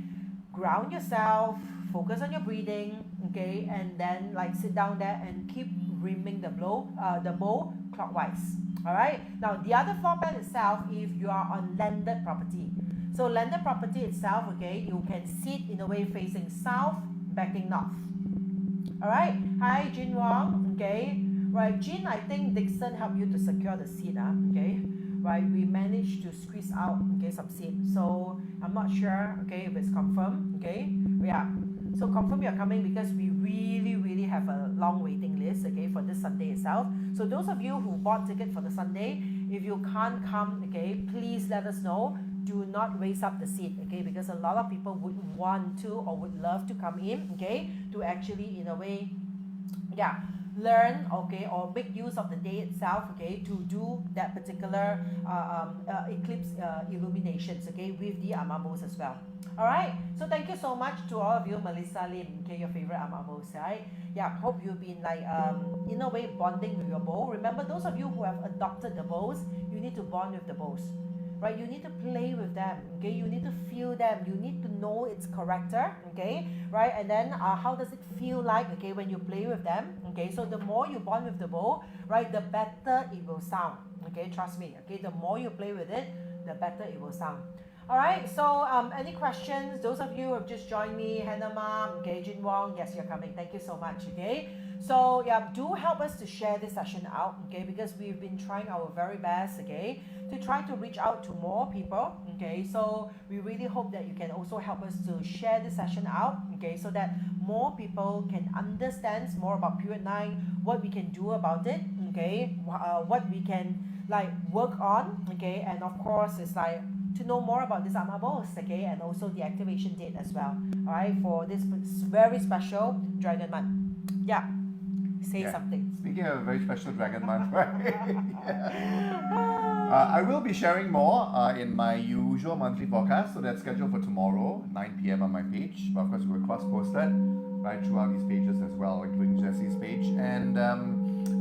ground yourself, focus on your breathing, okay, and then like sit down there and keep rimming the bowl clockwise. All right. Now the other floor plan itself, if you are on landed property, so landed property itself, okay, you can sit in a way facing south, backing north. All right. Hi, Jin Wong. Okay. Right, Jin. I think Dixon helped you to secure the seat. Okay. Right, we managed to squeeze out, okay, some seat. So I'm not sure, okay, if it's confirmed, okay. Yeah. So confirm you're coming because we really have a long waiting list, okay, for this Sunday itself. So those of you who bought ticket for the Sunday, if you can't come, okay, please let us know. Do not raise up the seat, okay, because a lot of people would want to or would love to come in, okay, to actually in a way, yeah, learn, okay, or make use of the day itself, okay, to do that particular eclipse illuminations, okay, with the amabos as well. All right, so thank you so much to all of you. Melissa Lim, okay, your favorite amabos, right? Yeah, hope you've been like in a way bonding with your bowl. Remember, those of you who have adopted the bowls, you need to bond with the bowls, right? You need to play with them, okay? You need to feel them. You need to know its character, okay? Right? And then how does it feel like, okay, when you play with them, okay? So the more you bond with the bowl, right, the better it will sound, okay? Trust me, okay? The more you play with it, the better it will sound. All right, so any questions? Those of you who have just joined me, Hannah Mom, okay, Jin Wong, yes, you're coming. Thank you so much, okay? So yeah, do help us to share this session out, okay? Because we've been trying our very best, okay, to try to reach out to more people, okay? So we really hope that you can also help us to share this session out, okay? So that more people can understand more about Period 9, what we can do about it, okay? What we can like work on, okay? And of course, it's like to know more about this ATMA bows, okay, and also the activation date as well, all right, for this very special Dragon Month. Yeah, say Yeah. something. Speaking of a very special Dragon Month, right? I will be sharing more in my usual monthly forecast, so that's scheduled for tomorrow, 9 p.m. on my page. But of course, we'll cross-post that right throughout these pages as well, including Jesse's page. And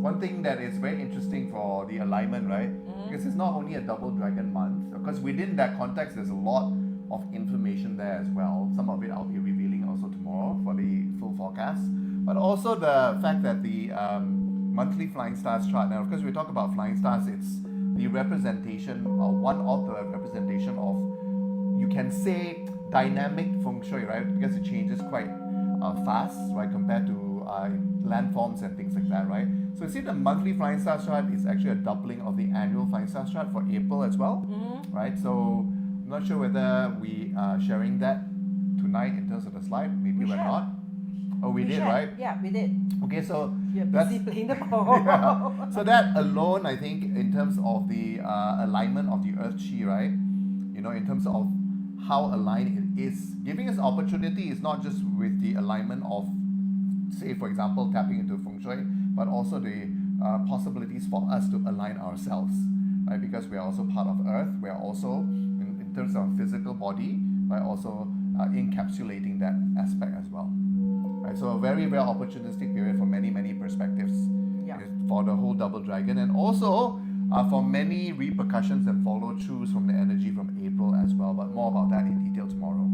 one thing that is very interesting for the alignment, right? Because it's not only a double dragon month, because within that context, there's a lot of information there as well. Some of it I'll be revealing also tomorrow for the full forecast. But also the fact that the monthly flying stars chart, now of course we talk about flying stars, it's the representation, or one of the representation of, you can say, dynamic feng shui, right? Because it changes quite fast, right, compared to landforms and things like that, right? So you see the monthly flying star chart is actually a doubling of the annual flying star chart for April as well, right? So I'm not sure whether we are sharing that tonight in terms of the slide. Maybe we're not. Oh, we did, shared. right? Yeah, we did. Okay, so You're that's busy playing the ball. yeah. So that alone, I think, in terms of the alignment of the Earth Chi, right? You know, in terms of how aligned it is, giving us opportunity is not just with the alignment of, say, for example, tapping into feng shui, but also the possibilities for us to align ourselves, right? Because we are also part of Earth. We are also, in terms of physical body, right, also encapsulating that aspect as well. Right, so a very, very opportunistic period for many, many perspectives for the whole double dragon, and also for many repercussions and follow-throughs from the energy from April as well, but more about that in detail tomorrow.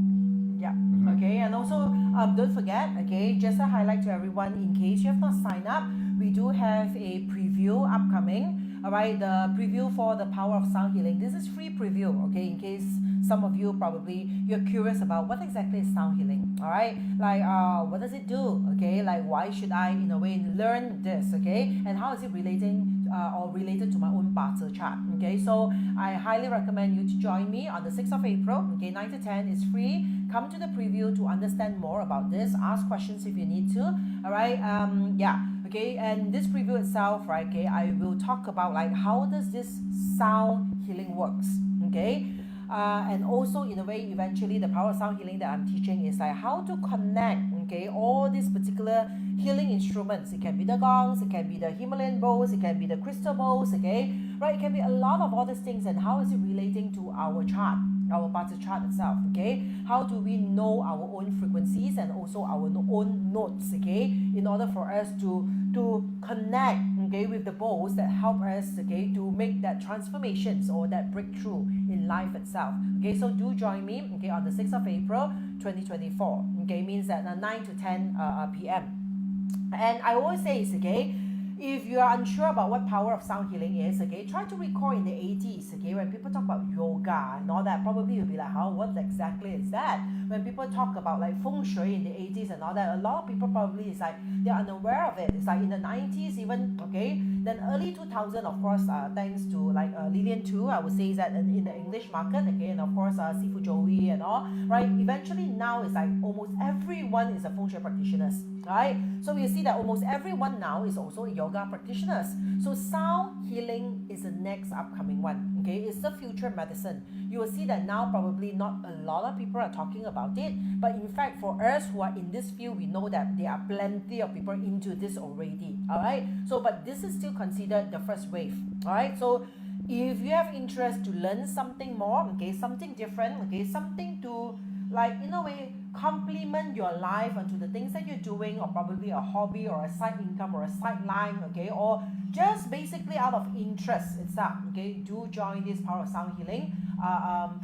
Yeah. Okay, and also don't forget, okay, just a highlight to everyone, in case you have not signed up, we do have a preview upcoming. All right, the preview for the Power of Sound Healing. This is free preview, okay, in case some of you probably you're curious about what exactly is sound healing. All right, like what does it do? Okay, like why should I in a way learn this? Okay, and how is it relating or related to my own Bata chart? Okay, so I highly recommend you to join me on the 6th of April. Okay, 9 to 10 is free. Come to the preview to understand more about this. Ask questions if you need to. All right, yeah. Okay, and this preview itself, right? Okay, I will talk about like how does this sound healing works. Okay. And also in a way eventually the power of sound healing that I'm teaching is like how to connect, okay, all these particular healing instruments. It can be the gongs, it can be the Himalayan bowls, it can be the crystal bowls, okay, right? It can be a lot of all these things, and how is it relating to our chart, our Bata chart itself, okay? How do we know our own frequencies and also our own notes, okay, in order for us to connect, okay, with the bowls that help us, okay, to make that transformations or that breakthrough in life itself. Okay, so do join me, okay, on the 6th of April 2024. Okay, means that 9 to 10 p.m. And I always say is, okay, if you are unsure about what power of sound healing is, okay, try to recall in the 80s, okay, when people talk about yoga and all that, probably you'll be like, how, what exactly is that? When people talk about like feng shui in the 80s and all that, a lot of people probably is like, they're unaware of it. It's like in the 90s even, okay, then early 2000, of course, thanks to like Lillian too, I would say is that in the English market, okay, and of course, Sifu Joey and all, right, eventually now it's like almost everyone is a feng shui practitioners, right? So you see that almost everyone now is also yoga practitioners. So sound healing is the next upcoming one, okay? It's the future medicine. You will see that now probably not a lot of people are talking about it, but in fact for us who are in this field, we know that there are plenty of people into this already, all right? So but this is still considered the first wave, all right? So if you have interest to learn something more, okay, something different, okay, something to like in a way complement your life onto the things that you're doing, or probably a hobby or a side income or a sideline, okay, or just basically out of interest itself, okay, do join this Power of Sound Healing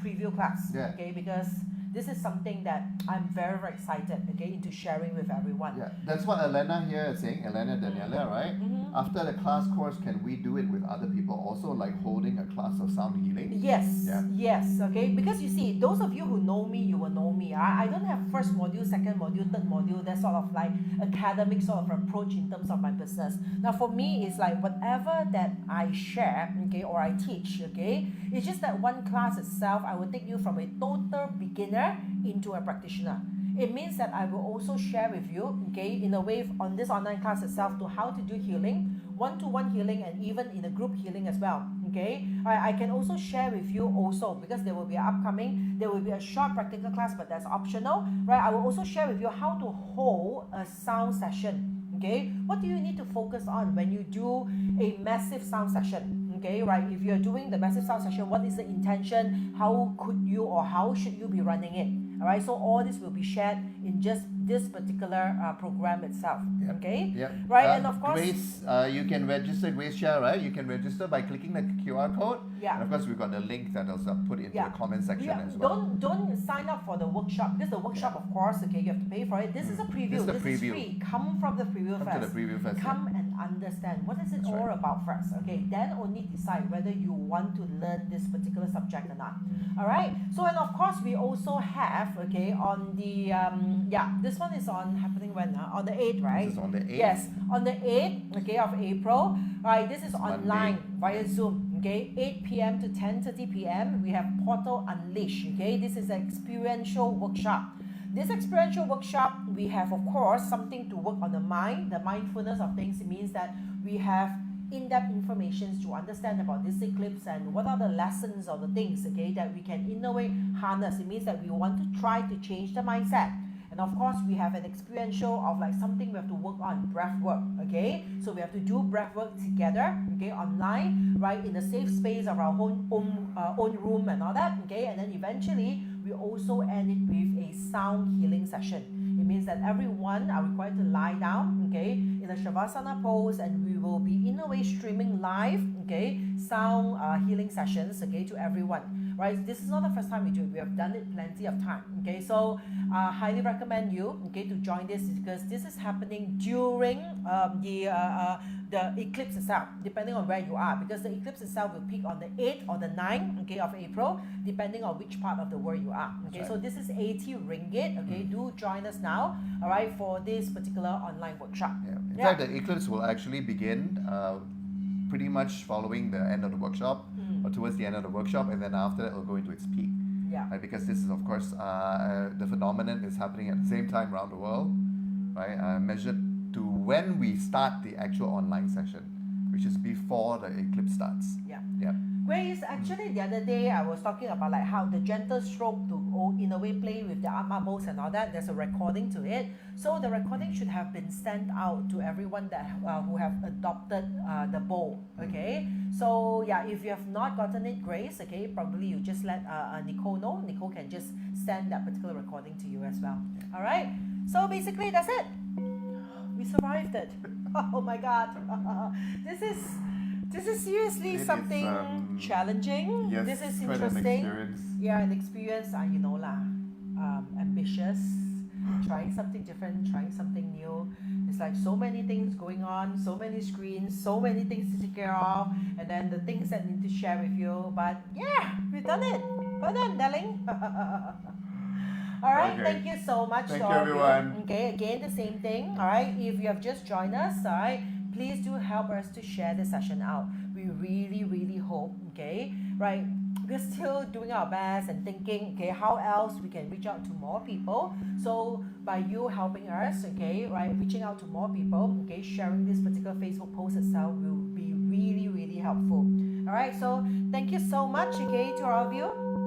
preview class, okay, because this is something that I'm very, very excited, okay, into sharing with everyone. Yeah, that's what Elena here is saying, Elena Daniela, right? After the class course, can we do it with other people also, like holding a class of sound healing? Yes, yes, okay, because you see, those of you who know me, you will know me. I don't have first module, second module, third module, that sort of like academic sort of approach in terms of my business. Now for me, it's like whatever that I share, okay, or I teach, okay, it's just that one class itself, I will take you from a total beginner into a practitioner. It means that I will also share with you, okay, in a way on this online class itself to how to do healing, one-to-one healing, and even in a group healing as well. Okay, I can also share with you also, because there will be a short practical class, but that's optional, right? I will also share with you how to hold a sound session. Okay, what do you need to focus on when you do a massive sound session? Okay, right? If you're doing the massive sound session, what is the intention? How could you or how should you be running it? All right, so all this will be shared in just this particular program itself. Yep. Okay, Yep. right, and of course, Grace, you can register, Grace Chia, right? You can register by clicking the QR code. Yeah. And of course, we've got the link that was put into the comment section as well. Don't sign up for the workshop, because the workshop, of course, okay, you have to pay for it. This is a preview. This is the This preview. is free. Come from the preview Come first. to the preview first. Come and understand what is it That's all right. about first. Okay, then only decide whether you want to learn this particular subject or not. All right. So, and of course, we also have, okay, on the this one is on happening when on the 8th, right? This is on the 8th. Yes, on the 8th, okay, of April. Right, this is online via Zoom. Okay, 8 p.m. to 10:30 p.m. We have Portal Unleash. Okay, this is an experiential workshop. This experiential workshop, we have, of course, something to work on the mind, the mindfulness of things. It means that we have in-depth information to understand about this eclipse and what are the lessons or the things, okay, that we can in a way harness. It means that we want to try to change the mindset. And of course, we have an experiential of like something we have to work on, breath work, okay? So we have to do breath work together, okay, online, right, in the safe space of our own room and all that, okay? And then eventually, we also end it with a sound healing session. It means that everyone are required to lie down, okay, in a Shavasana pose, and we will be in a way streaming live, okay, sound healing sessions, okay, to everyone, right? This is not the first time we do it. We have done it plenty of time, okay? So highly recommend you, okay, to join this, because this is happening during the eclipse itself, depending on where you are, because the eclipse itself will peak on the 8th or the 9th, okay, of April, depending on which part of the world you are. Okay, so this is 80 ringgit. Okay, do join us now, all right, for this particular online workshop. Yeah. In fact, the eclipse will actually begin pretty much following the end of the workshop, or towards the end of the workshop, and then after that, it'll go into its peak. Yeah. Right, because this is, of course, the phenomenon is happening at the same time around the world, right? Measured to when we start the actual online session, which is before the eclipse starts. Yeah. Yeah. Grace, actually the other day I was talking about like how the gentle stroke to in a way play with the ATMA bowls and all that. There's a recording to it. So the recording should have been sent out to everyone that who have adopted the bowl. Okay. So yeah, if you have not gotten it, Grace, okay, probably you just let Nicole know. Nicole can just send that particular recording to you as well. All right. So basically that's it. We survived it. Oh my God. This is seriously It is, something challenging. Yes, This is quite interesting. an experience. Yeah, an experience, you know lah. Ambitious, trying something different, trying something new. It's like so many things going on, so many screens, so many things to take care of, and then the things that need to share with you. But yeah, we've done it. Well done, darling. All right, Okay. thank you so much. Thank to you, all of everyone. Okay, again, the same thing. All right, if you have just joined us, all right, please do help us to share the session out. We really, really hope, okay, right, we're still doing our best and thinking, okay, how else we can reach out to more people. So by you helping us, okay, right, reaching out to more people, okay, sharing this particular Facebook post itself will be really, really helpful. All right, so thank you so much, okay, to all of you.